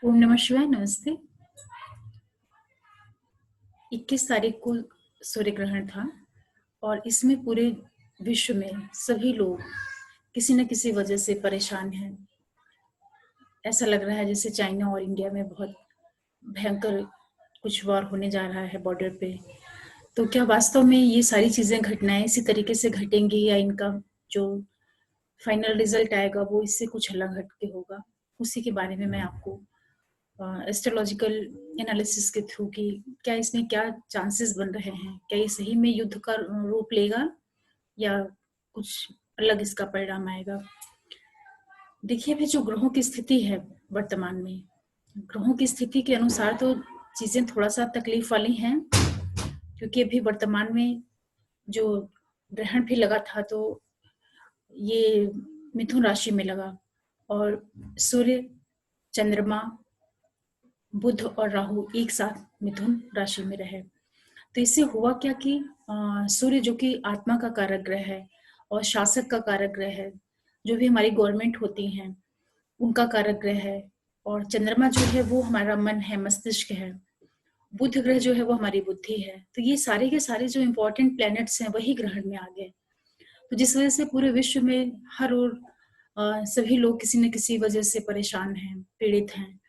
ओम नमः शिवाय। नमस्ते। 21 तारीख को सूर्य ग्रहण था और इसमें पूरे विश्व में सभी लोग किसी न किसी वजह से परेशान हैं। ऐसा लग रहा है जैसे चाइना और इंडिया में बहुत भयंकर कुछ वॉर होने जा रहा है बॉर्डर पे। तो क्या वास्तव में ये सारी चीजें घटनाएं इसी तरीके से घटेंगी या इनका जो फाइनल रिजल्ट आएगा वो इससे कुछ अलग हट के होगा? उसी के बारे में मैं आपको एस्ट्रोलॉजिकल एनालिसिस के थ्रू कि क्या इसमें क्या चांसेस बन रहे हैं, क्या ये सही में युद्ध का रूप लेगा या कुछ अलग इसका परिणाम आएगा। देखिए, अभी जो ग्रहों की स्थिति है वर्तमान में, ग्रहों की स्थिति के अनुसार तो चीजें थोड़ा सा तकलीफ वाली हैं, क्योंकि अभी वर्तमान में जो ग्रहण भी लगा था तो ये मिथुन राशि में लगा और सूर्य, चंद्रमा, बुध और राहु एक साथ मिथुन राशि में रहे। तो इससे हुआ क्या कि सूर्य जो कि आत्मा का कारक ग्रह है और शासक का कारक ग्रह है, जो भी हमारी गवर्नमेंट होती हैं उनका कारक ग्रह है, और चंद्रमा जो है वो हमारा मन है, मस्तिष्क है। बुध ग्रह जो है वो हमारी बुद्धि है। तो ये सारे के सारे जो इम्पोर्टेंट प्लैनेट्स हैं वही ग्रहण में आ गए। तो जिस वजह से पूरे विश्व में हर ओर सभी लोग किसी न किसी वजह से परेशान हैं, पीड़ित हैं।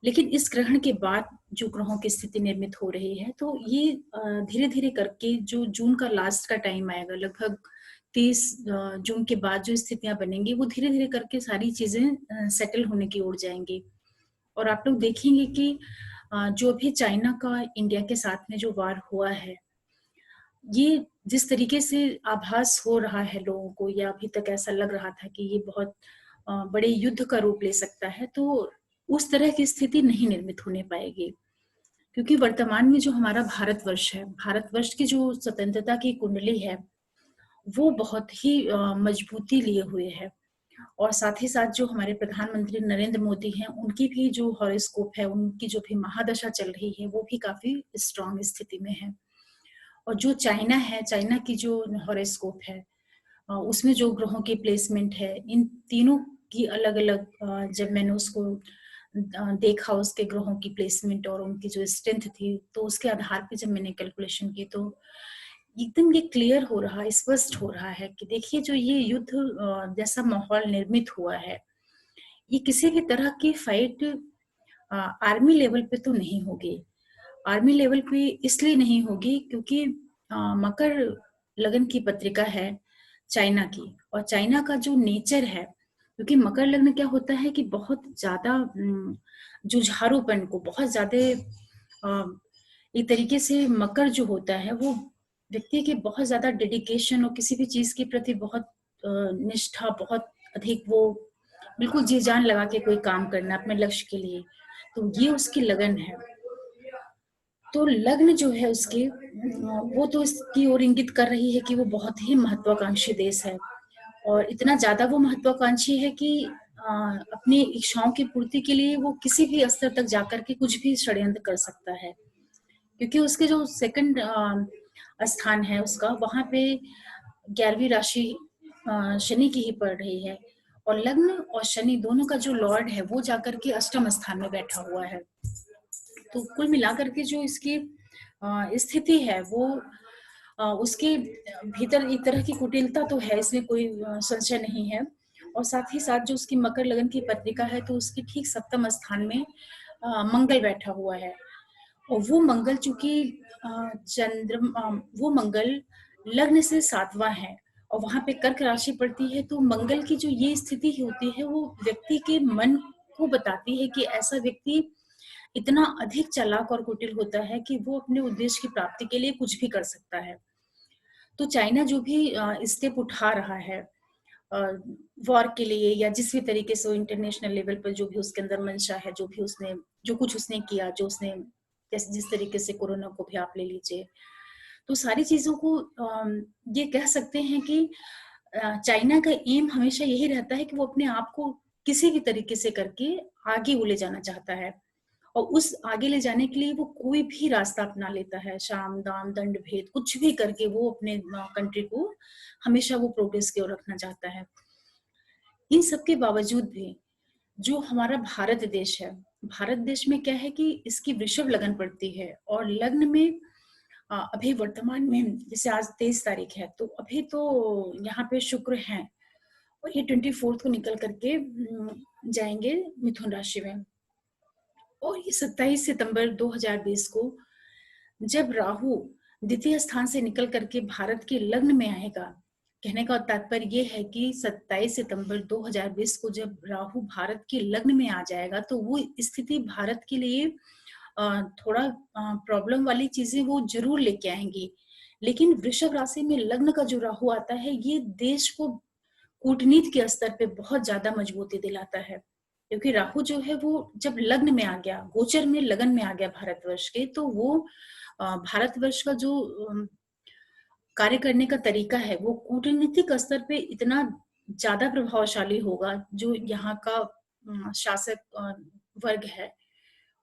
लेकिन इस ग्रहण के बाद जो ग्रहों की स्थिति निर्मित हो रही है, तो ये धीरे धीरे करके जो जून का लास्ट का टाइम आएगा, लगभग 30 जून के बाद जो स्थितियां बनेंगी वो धीरे धीरे करके सारी चीजें सेटल होने की ओर जाएंगी। और आप लोग देखेंगे कि जो भी चाइना का इंडिया के साथ में जो वार हुआ है, ये जिस तरीके से आभास हो रहा है लोगों को, या अभी तक ऐसा लग रहा था कि ये बहुत बड़े युद्ध का रूप ले सकता है, तो उस तरह की स्थिति नहीं निर्मित होने पाएगी। क्योंकि वर्तमान में जो हमारा भारतवर्ष है, भारतवर्ष की जो स्वतंत्रता की कुंडली है वो बहुत ही मजबूती लिए हुए है। और साथ ही साथ जो हमारे प्रधानमंत्री नरेंद्र मोदी हैं, उनकी भी जो हॉरोस्कोप है, उनकी जो भी महादशा चल रही है वो भी काफी स्ट्रांग स्थिति में है। और जो चाइना है, चाइना की जो हॉरोस्कोप है उसमें जो ग्रहों की प्लेसमेंट है, इन तीनों की अलग अलग जब मैंने उसको देखा, उसके ग्रहों की प्लेसमेंट और उनकी जो स्ट्रेंथ थी, तो उसके आधार पे जब मैंने कैलकुलेशन की तो एकदम ये क्लियर हो रहा, स्पष्ट हो रहा है कि देखिए जो ये युद्ध जैसा माहौल निर्मित हुआ है, ये किसी भी तरह की फाइट आर्मी लेवल पे तो नहीं होगी। आर्मी लेवल पे इसलिए नहीं होगी क्योंकि मकर लगन की पत्रिका है चाइना की, और चाइना का जो नेचर है, क्योंकि मकर लग्न क्या होता है कि बहुत ज्यादा जुझारूपन को, बहुत ज्यादा एक तरीके से मकर जो होता है वो व्यक्ति के बहुत ज्यादा डेडिकेशन और किसी भी चीज के प्रति बहुत निष्ठा, बहुत अधिक, वो बिल्कुल जी जान लगा के कोई काम करना अपने लक्ष्य के लिए, तो ये उसकी लगन है। तो लग्न जो है उसके वो तो इसकी ओर इंगित कर रही है कि वो बहुत ही महत्वाकांक्षी देश है, और इतना ज्यादा वो महत्वाकांक्षी है कि अपनी इच्छाओं की पूर्ति के लिए वो किसी भी स्तर तक जाकर के कुछ भी षड्यंत्र कर सकता है। क्योंकि उसके जो सेकंड स्थान है उसका, वहां पे 11वीं राशि शनि की ही पड़ रही है, और लग्न और शनि दोनों का जो लॉर्ड है वो जाकर के अष्टम स्थान में बैठा हुआ है। तो कुल मिलाकर के जो इसकी स्थिति है वो उसके भीतर एक तरह की कुटिलता तो है, इसमें कोई संशय नहीं है। और साथ ही साथ जो उसकी मकर लगन की पत्रिका है, तो उसकी ठीक सप्तम स्थान में मंगल बैठा हुआ है। और वो मंगल चूंकि वो मंगल लग्न से 7वां है और वहां पे कर्क राशि पड़ती है, तो मंगल की जो ये स्थिति होती है वो व्यक्ति के मन को बताती है कि ऐसा व्यक्ति इतना अधिक चालाक और कुटिल होता है कि वो अपने उद्देश्य की प्राप्ति के लिए कुछ भी कर सकता है। तो चाइना जो भी स्टेप उठा रहा है वॉर के लिए, या जिस भी तरीके से इंटरनेशनल लेवल पर जो भी उसके अंदर मंशा है, जो भी उसने, जो कुछ उसने किया, जो उसने जैसे जिस तरीके से कोरोना को भी आप ले लीजिए, तो सारी चीजों को ये कह सकते हैं कि चाइना का एम हमेशा यही रहता है कि वो अपने आप को किसी भी तरीके से करके आगे वो ले जाना चाहता है, और उस आगे ले जाने के लिए वो कोई भी रास्ता अपना लेता है, शाम दाम दंड भेद कुछ भी करके वो अपने कंट्री को हमेशा वो प्रोग्रेस की ओर रखना चाहता है। इन सब के बावजूद भी जो हमारा भारत देश है, भारत देश में क्या है कि इसकी वृषभ लगन पड़ती है और लग्न में अभी वर्तमान में जैसे आज 23 तारीख है, तो अभी तो यहाँ पे शुक्र हैं और ये 24 को निकल करके जाएंगे मिथुन राशि में। और ये 27 सितंबर 2020 को जब राहु द्वितीय स्थान से निकल करके भारत के लग्न में आएगा, कहने का तात्पर्य ये है कि 27 सितंबर 2020 को जब राहु भारत के लग्न में आ जाएगा, तो वो स्थिति भारत के लिए थोड़ा प्रॉब्लम वाली चीजें वो जरूर लेके आएंगी। लेकिन वृषभ राशि में लग्न का जो राहु आता है, ये देश को कूटनीति के स्तर पे बहुत ज्यादा मजबूती दिलाता है, क्योंकि राहु जो है वो जब लग्न में आ गया, गोचर में लगन में आ गया भारतवर्ष के, तो वो भारतवर्ष का जो कार्य करने का तरीका है वो कूटनीतिक स्तर पे इतना ज्यादा प्रभावशाली होगा। जो यहाँ का शासक वर्ग है,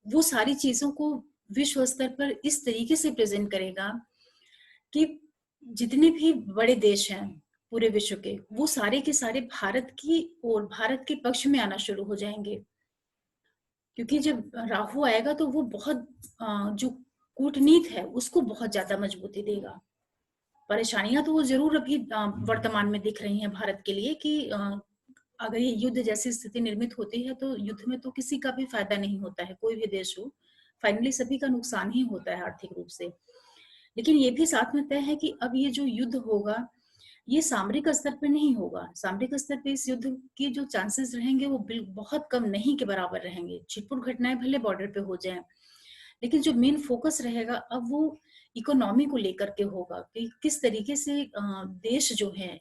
वो सारी चीजों को विश्व स्तर पर इस तरीके से प्रेजेंट करेगा कि जितने भी बड़े देश हैं पूरे विश्व के, वो सारे के सारे भारत की और भारत के पक्ष में आना शुरू हो जाएंगे। क्योंकि जब राहु आएगा तो वो बहुत जो कूटनीति है उसको बहुत ज्यादा मजबूती देगा। परेशानियां तो वो जरूर अभी वर्तमान में दिख रही हैं भारत के लिए कि अगर ये युद्ध जैसी स्थिति निर्मित होती है, तो युद्ध में तो किसी का भी फायदा नहीं होता है, कोई भी देश हो, फाइनली सभी का नुकसान ही होता है आर्थिक रूप से। लेकिन ये भी साथ में तय है कि अब ये जो युद्ध होगा, ये सामरिक स्तर पर नहीं होगा। सामरिक स्तर पे इस युद्ध के जो चांसेस रहेंगे वो बहुत कम, नहीं के बराबर रहेंगे। छिटपुट घटनाएं भले बॉर्डर पे हो जाएं, लेकिन जो मेन फोकस रहेगा अब वो इकोनॉमी को लेकर के होगा कि किस तरीके से देश जो है,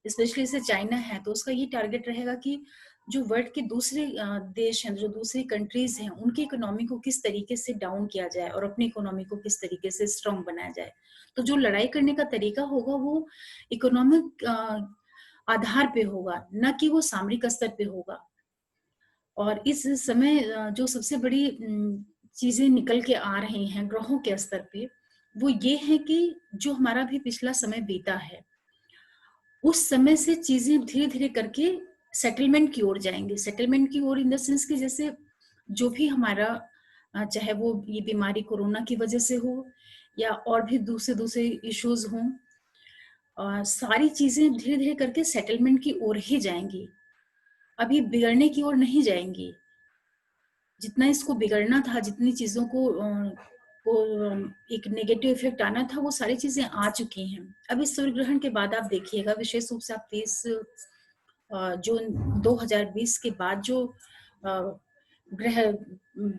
स्पेशली जैसे चाइना है, तो उसका ये टारगेट रहेगा कि जो वर्ल्ड के दूसरे देश हैं, जो दूसरी कंट्रीज हैं, उनकी इकोनॉमी को किस तरीके से डाउन किया जाए और अपनी इकोनॉमी को किस तरीके से स्ट्रांग बनाया जाए। तो जो लड़ाई करने का तरीका होगा वो इकोनॉमिक आधार पे होगा, न कि वो सामरिक स्तर पे होगा। और इस समय जो सबसे बड़ी चीजें निकल के आ रही हैं ग्रहों के स्तर पे, वो ये है कि जो हमारा भी पिछला समय बीता है, उस समय से चीजें धीरे धीरे करके सेटलमेंट की ओर जाएंगे। सेटलमेंट की ओर इन द सेंस कि जैसे जो भी हमारा चाहे वो ये बीमारी कोरोना की वजह से हो या और भी दूसरे दूसरे इश्यूज हों, सारी चीजें धीरे धीरे करके सेटलमेंट की ओर ही जाएंगी, अभी बिगड़ने की ओर नहीं जाएंगी। जितना इसको बिगड़ना था, जितनी चीजों को एक नेगेटिव इफेक्ट आना था, वो सारी चीजें आ चुकी हैं। अब इस सूर्य ग्रहण के बाद आप देखिएगा, विशेष रूप से आप 30 जून 2020 के बाद जो ग्रह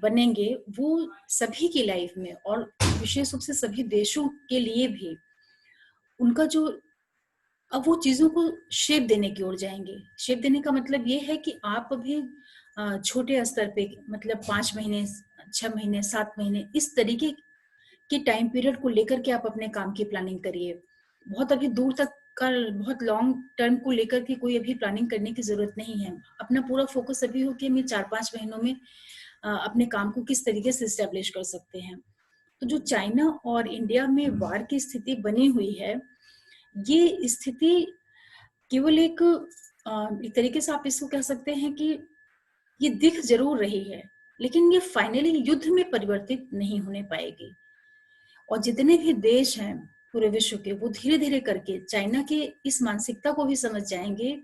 बनेंगे, वो सभी की लाइफ में और विशेष रूप से सभी देशों के लिए भी उनका जो अब वो चीजों को शेप देने की ओर जाएंगे। शेप देने का मतलब ये है कि आप अभी छोटे स्तर पे, मतलब 5 महीने, 6 महीने, 7 महीने, इस तरीके के टाइम पीरियड को लेकर के आप अपने काम की प्लानिंग करिए। बहुत अभी दूर तक का, बहुत लॉन्ग टर्म को लेकर के कोई अभी प्लानिंग करने की जरूरत नहीं है। अपना पूरा फोकस अभी हो कि हम 4-5 महीनों में अपने काम को किस तरीके से स्टेब्लिश कर सकते हैं। तो जो चाइना और इंडिया में वार की स्थिति बनी हुई है, ये स्थिति केवल एक तरीके से आप इसको कह सकते हैं कि ये दिख जरूर रही है, लेकिन ये फाइनली युद्ध में परिवर्तित नहीं होने पाएगी। और जितने भी देश हैं पूरे विश्व के, वो धीरे धीरे करके चाइना के इस मानसिकता को भी समझ जाएंगे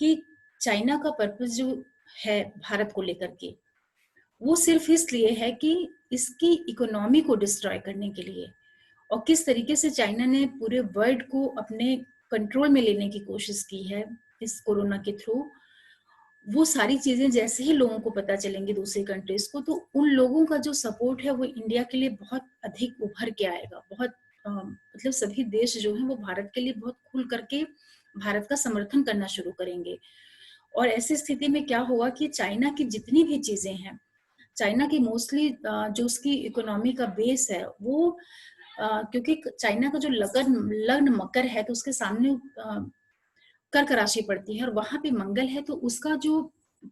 कि चाइना का पर्पस जो है भारत को लेकर के, वो सिर्फ इसलिए है कि इसकी इकोनॉमी को डिस्ट्रॉय करने के लिए। और किस तरीके से चाइना ने पूरे वर्ल्ड को अपने कंट्रोल में लेने की कोशिश की है इस कोरोना के थ्रू, वो सारी चीजें जैसे ही लोगों को पता चलेंगी दूसरी कंट्रीज को, तो उन लोगों का जो सपोर्ट है वो इंडिया के लिए बहुत अधिक उभर के आएगा। बहुत मतलब सभी देश जो हैं वो भारत के लिए बहुत खुल करके भारत का समर्थन करना शुरू करेंगे। और ऐसी स्थिति में क्या होगा कि चाइना की जितनी भी चीजें हैं, चाइना की मोस्टली जो उसकी इकोनॉमी का बेस है वो क्योंकि चाइना का जो लग्न मकर है, तो उसके सामने कर्क राशि पड़ती है और वहां पे मंगल है, तो उसका जो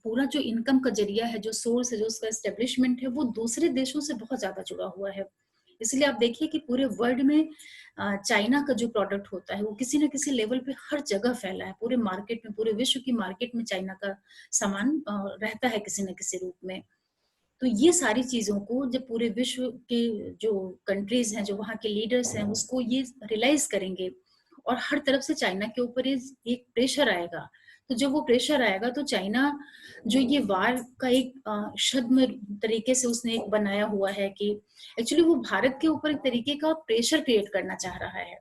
पूरा जो इनकम का जरिया है, जो सोर्स है, जो उसका एस्टेब्लिशमेंट है, वो दूसरे देशों से बहुत ज्यादा जुड़ा हुआ है। इसलिए आप देखिए कि पूरे वर्ल्ड में चाइना का जो प्रोडक्ट होता है वो किसी न किसी लेवल पे हर जगह फैला है। पूरे मार्केट में, पूरे विश्व की मार्केट में चाइना का सामान रहता है किसी न किसी रूप में। तो ये सारी चीज़ों को जब पूरे विश्व के जो कंट्रीज़ हैं, जो वहाँ के लीडर्स हैं, उसको ये रियलाइज़ करेंगे और हर तरफ से चाइना के ऊपर एक प्रेशर आएगा। तो जब वो प्रेशर आएगा तो चाइना जो ये वार का एक छद्म तरीके से उसने एक बनाया हुआ है कि एक्चुअली वो भारत के ऊपर एक तरीके का प्रेशर क्रिएट करना चाह रहा है।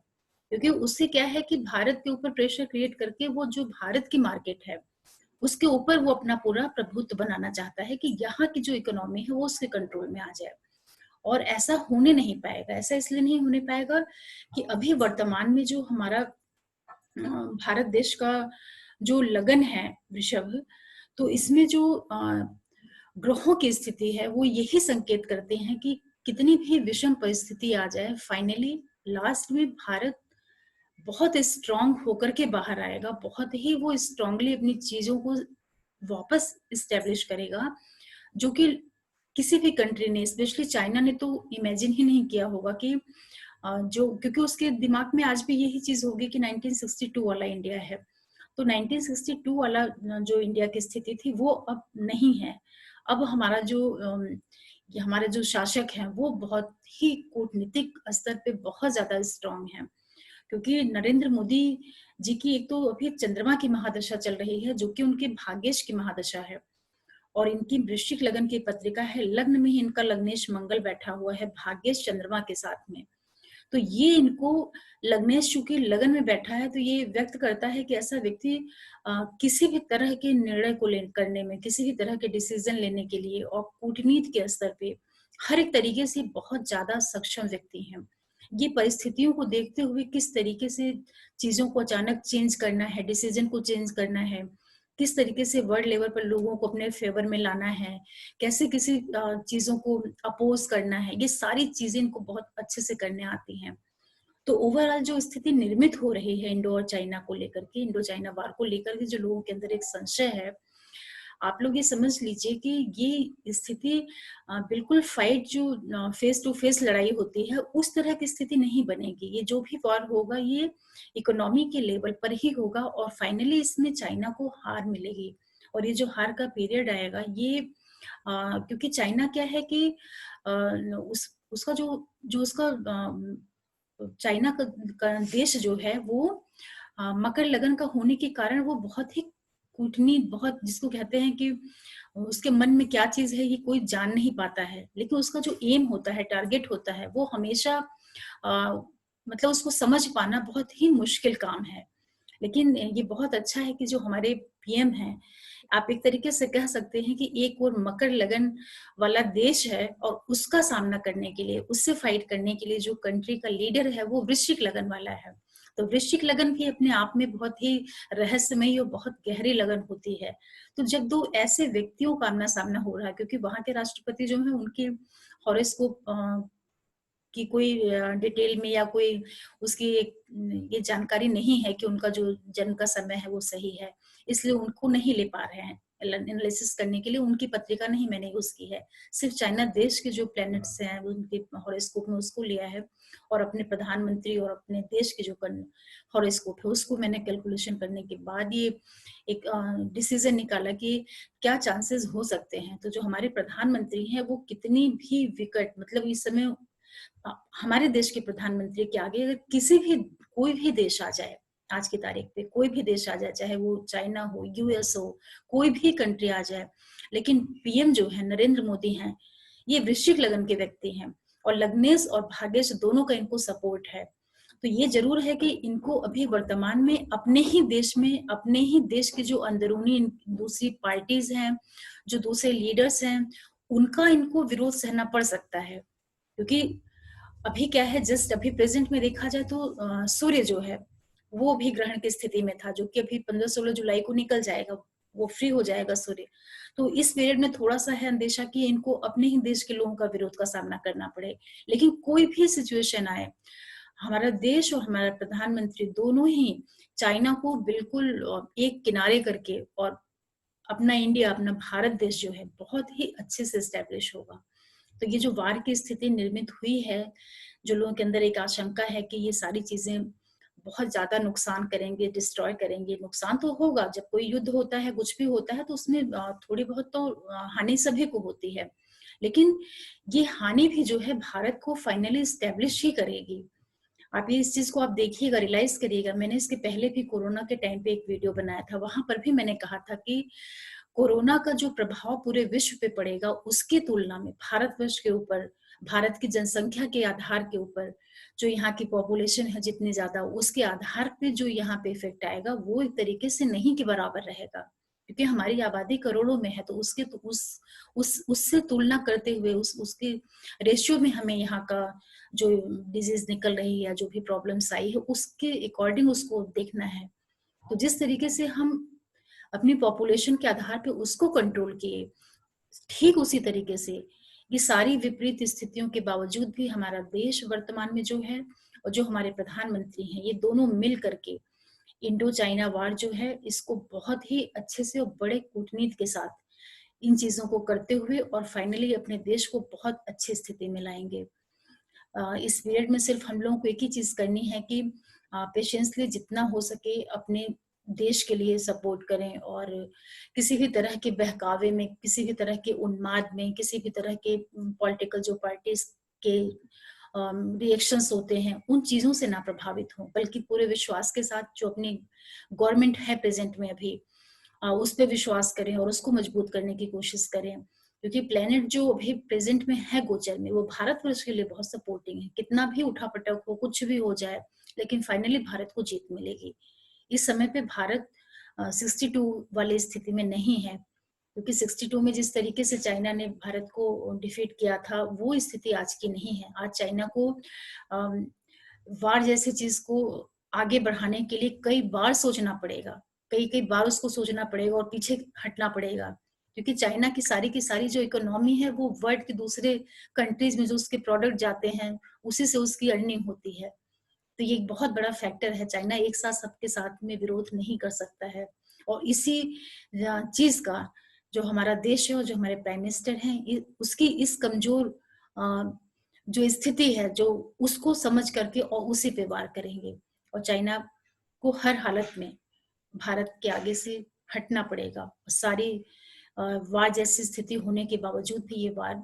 क्योंकि उससे क्या है कि भारत के ऊपर प्रेशर क्रिएट करके वो जो भारत की मार्केट है, उसके ऊपर वो अपना पूरा प्रभुत्व बनाना चाहता है कि यहाँ की जो इकोनॉमी है वो उसके कंट्रोल में आ जाए। और ऐसा होने नहीं पाएगा। ऐसा इसलिए नहीं होने पाएगा कि अभी वर्तमान में जो हमारा भारत देश का जो लगन है वृषभ, तो इसमें जो ग्रहों की स्थिति है वो यही संकेत करते हैं कि कितनी भी विषम परिस्थिति आ जाए, फाइनली लास्ट में भारत बहुत स्ट्रांग होकर के बाहर आएगा। बहुत ही वो स्ट्रांगली अपनी चीजों को वापस इस्टेब्लिश करेगा, जो कि किसी भी कंट्री ने, स्पेशली चाइना ने तो इमेजिन ही नहीं किया होगा कि जो, क्योंकि उसके दिमाग में आज भी यही चीज होगी कि 1962 वाला इंडिया है। तो 1962 वाला जो इंडिया की स्थिति थी वो अब नहीं है। अब हमारा जो हमारे जो शासक हैं वो बहुत ही कूटनीतिक स्तर पे बहुत ज्यादा स्ट्रांग हैं, क्योंकि नरेंद्र मोदी जी की एक तो अभी चंद्रमा की महादशा चल रही है, जो कि उनके भाग्येश की महादशा है। और इनकी वृश्चिक लगन की पत्रिका है, लग्न में ही इनका लग्नेश मंगल बैठा हुआ है भाग्येश चंद्रमा के साथ में। तो ये इनको लग्नेश चूंकि लगन में बैठा है, तो ये व्यक्त करता है कि ऐसा व्यक्ति किसी भी तरह के निर्णय को करने में, किसी भी तरह के डिसीजन लेने के लिए और कूटनीति के स्तर पे हर एक तरीके से बहुत ज्यादा सक्षम व्यक्ति हैं। ये परिस्थितियों को देखते हुए किस तरीके से चीजों को अचानक चेंज करना है, डिसीजन को चेंज करना है, किस तरीके से वर्ल्ड लेवल पर लोगों को अपने फेवर में लाना है, कैसे किसी चीजों को अपोज करना है, ये सारी चीजें इनको बहुत अच्छे से करने आती हैं। तो ओवरऑल जो स्थिति निर्मित हो रही है इंडो और चाइना को लेकर के, इंडो चाइना वार को लेकर के जो लोगों के अंदर एक संशय है, आप लोग ये समझ लीजिए कि ये स्थिति बिल्कुल फाइट जो फेस टू फेस लड़ाई होती है उस तरह की स्थिति नहीं बनेगी। ये जो भी वॉर होगा ये इकोनॉमी के लेवल पर ही होगा और फाइनली इसमें चाइना को हार मिलेगी। और ये जो हार का पीरियड आएगा ये क्योंकि चाइना क्या है कि उसका जो जो उसका चाइना का देश जो है वो मकर लगन का होने के कारण वो बहुत ही कूटनीति, बहुत जिसको कहते हैं कि उसके मन में क्या चीज है ये कोई जान नहीं पाता है, लेकिन उसका जो एम होता है, टारगेट होता है, वो हमेशा मतलब उसको समझ पाना बहुत ही मुश्किल काम है। लेकिन ये बहुत अच्छा है कि जो हमारे पीएम हैं, आप एक तरीके से कह सकते हैं कि एक और मकर लगन वाला देश है और उसका सामना करने के लिए, उससे फाइट करने के लिए जो कंट्री का लीडर है वो वृश्चिक लगन वाला है। तो वृश्चिक लगन भी अपने आप में बहुत ही रहस्यमयी और बहुत गहरी लगन होती है। तो जब दो ऐसे व्यक्तियों का आमना सामना हो रहा है, क्योंकि वहां के राष्ट्रपति जो है उनकी हॉरोस्कोप की कोई डिटेल में या कोई उसकी ये जानकारी नहीं है कि उनका जो जन्म का समय है वो सही है, इसलिए उनको नहीं ले पा रहे हैं एनालिसिस करने के लिए। उनकी पत्रिका नहीं मैंने यूज की है, सिर्फ चाइना देश के जो प्लैनेट्स हैं उनके हॉरोस्कोप में उसको लिया है और अपने प्रधानमंत्री और अपने देश के जो हॉरोस्कोप है उसको मैंने कैलकुलेशन करने के बाद ये एक डिसीजन निकाला कि क्या चांसेस हो सकते हैं। तो जो हमारे प्रधानमंत्री हैं वो कितनी भी विकट, मतलब इस समय हमारे देश के प्रधानमंत्री के आगे अगर किसी भी कोई भी देश आ जाए, आज की तारीख पे कोई भी देश आ जाए, चाहे वो चाइना हो, यूएस हो, कोई भी कंट्री आ जाए, लेकिन पीएम जो है नरेंद्र मोदी हैं, ये वृश्चिक लगन के व्यक्ति हैं और लग्नेश और भाग्येश दोनों का इनको सपोर्ट है। तो ये जरूर है कि इनको अभी वर्तमान में अपने ही देश में, अपने ही देश के जो अंदरूनी दूसरी पार्टीज हैं, जो दूसरे लीडर्स हैं, उनका इनको विरोध सहना पड़ सकता है। क्योंकि अभी क्या है, जस्ट अभी प्रेजेंट में देखा जाए तो सूर्य जो है वो भी ग्रहण की स्थिति में था, जो कि अभी 15-16 जुलाई को निकल जाएगा, वो फ्री हो जाएगा सूर्य। तो इस पीरियड में थोड़ा सा है अंदेशा कि इनको अपने ही देश के लोगों का विरोध का सामना करना पड़े। लेकिन कोई भी सिचुएशन आए, हमारा देश और हमारा प्रधानमंत्री दोनों ही चाइना को बिल्कुल एक किनारे करके और अपना इंडिया, अपना भारत देश जो है बहुत ही अच्छे से स्टैब्लिश होगा। तो ये जो वार की स्थिति निर्मित हुई है, जो लोगों के अंदर एक आशंका है कि ये सारी चीजें बहुत ज्यादा नुकसान करेंगे, डिस्ट्रॉय करेंगे, नुकसान तो होगा। जब कोई युद्ध होता है, कुछ भी होता है, तो उसमें थोड़ी बहुत तो हानि सभी को होती है। लेकिन ये हानि भी जो है भारत को फाइनली एस्टेब्लिश ही करेगी। आप ये इस चीज को आप देखिएगा, रियलाइज करिएगा। मैंने इसके पहले भी कोरोना के टाइम पे एक वीडियो बनाया था, वहां पर भी मैंने कहा था कि कोरोना का जो प्रभाव पूरे विश्व पे पड़ेगा उसकी तुलना में भारतवर्ष के ऊपर, भारत की जनसंख्या के आधार के ऊपर, जो यहाँ की पॉपुलेशन है जितनी ज्यादा, उसके आधार पे जो यहाँ पे इफेक्ट आएगा वो एक तरीके से नहीं के बराबर रहेगा, क्योंकि हमारी आबादी करोड़ों में है। तो उसके तो उस उससे तुलना करते हुए उसके रेशियो में हमें यहाँ का जो डिजीज निकल रही है, जो भी प्रॉब्लम्स आई है, उसके अकॉर्डिंग उसको देखना है। तो जिस तरीके से हम अपनी पॉपुलेशन के आधार पे उसको कंट्रोल किए, ठीक उसी तरीके से ये सारी विपरीत स्थितियों के बावजूद भी हमारा देश वर्तमान में जो है, और जो हमारे प्रधानमंत्री हैं, ये दोनों मिल करके इंडो चाइना वार जो है इसको बहुत ही अच्छे से और बड़े कूटनीति के साथ इन चीजों को करते हुए और फाइनली अपने देश को बहुत अच्छी स्थिति में लाएंगे। इस पीरियड में सिर्फ हम लोगों को एक ही चीज करनी है कि पेशेंसली जितना हो सके अपने देश के लिए सपोर्ट करें, और किसी भी तरह के बहकावे में, किसी भी तरह के उन्माद में, किसी भी तरह के पॉलिटिकल जो पार्टीज के रिएक्शंस होते हैं उन चीजों से ना प्रभावित हों, बल्कि पूरे विश्वास के साथ जो अपनी गवर्नमेंट है प्रेजेंट में अभी, उस पर विश्वास करें और उसको मजबूत करने की कोशिश करें। क्योंकि प्लेनेट जो अभी प्रेजेंट में है गोचर में, वो भारतवर्ष के लिए बहुत सपोर्टिंग है। कितना भी उठापटक हो, कुछ भी हो जाए, लेकिन फाइनली भारत को जीत मिलेगी। इस समय पे भारत 62 वाली स्थिति में नहीं है, क्योंकि 62 में जिस तरीके से चाइना ने भारत को डिफीट किया था, वो स्थिति आज की नहीं है। आज चाइना को वार जैसी चीज को आगे बढ़ाने के लिए कई बार सोचना पड़ेगा, कई कई बार उसको सोचना पड़ेगा और पीछे हटना पड़ेगा, क्योंकि चाइना की सारी जो इकोनॉमी है वो वर्ल्ड के दूसरे कंट्रीज में जो उसके प्रोडक्ट जाते हैं उसी से उसकी अर्निंग होती है। तो ये एक बहुत बड़ा फैक्टर है। चाइना एक साथ सबके साथ में विरोध नहीं कर सकता है, और इसी चीज का जो हमारा देश है और जो हमारे प्राइम मिनिस्टर हैं, उसकी इस कमजोर जो स्थिति है, जो उसको समझ करके और उसी पे वार करेंगे। और चाइना को हर हालत में भारत के आगे से हटना पड़ेगा। सारी वार जैसी स्थिति होने के बावजूद भी ये वार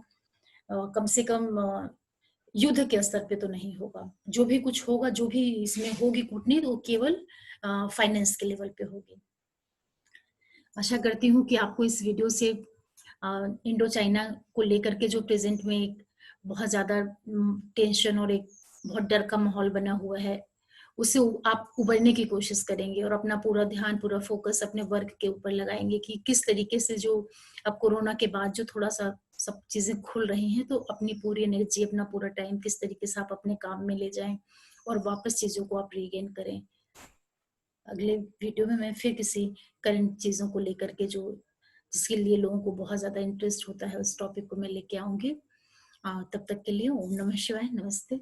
कम से कम युद्ध के स्तर पे तो नहीं होगा। जो भी कुछ होगा, जो भी इसमें होगी कूटनीति, वो केवल फाइनेंस के लेवल पे होगी। आशा करती हूँ कि आपको इस वीडियो से इंडो चाइना को लेकर के जो प्रेजेंट में एक बहुत ज्यादा टेंशन और एक बहुत डर का माहौल बना हुआ है, उससे आप उबरने की कोशिश करेंगे और अपना पूरा ध्यान, पूरा फोकस अपने वर्क के ऊपर लगाएंगे कि किस तरीके से जो अब कोरोना के बाद जो थोड़ा सा सब चीजें खुल रही हैं, तो अपनी पूरी एनर्जी, अपना पूरा टाइम किस तरीके से आप अपने काम में ले जाएं और वापस चीजों को आप रीगेन करें। अगले वीडियो में मैं फिर किसी करंट चीजों को लेकर के, जो जिसके लिए लोगों को बहुत ज्यादा इंटरेस्ट होता है, उस टॉपिक को मैं लेके आऊंगी। तब तक के लिए ओम नमः शिवाय, नमस्ते।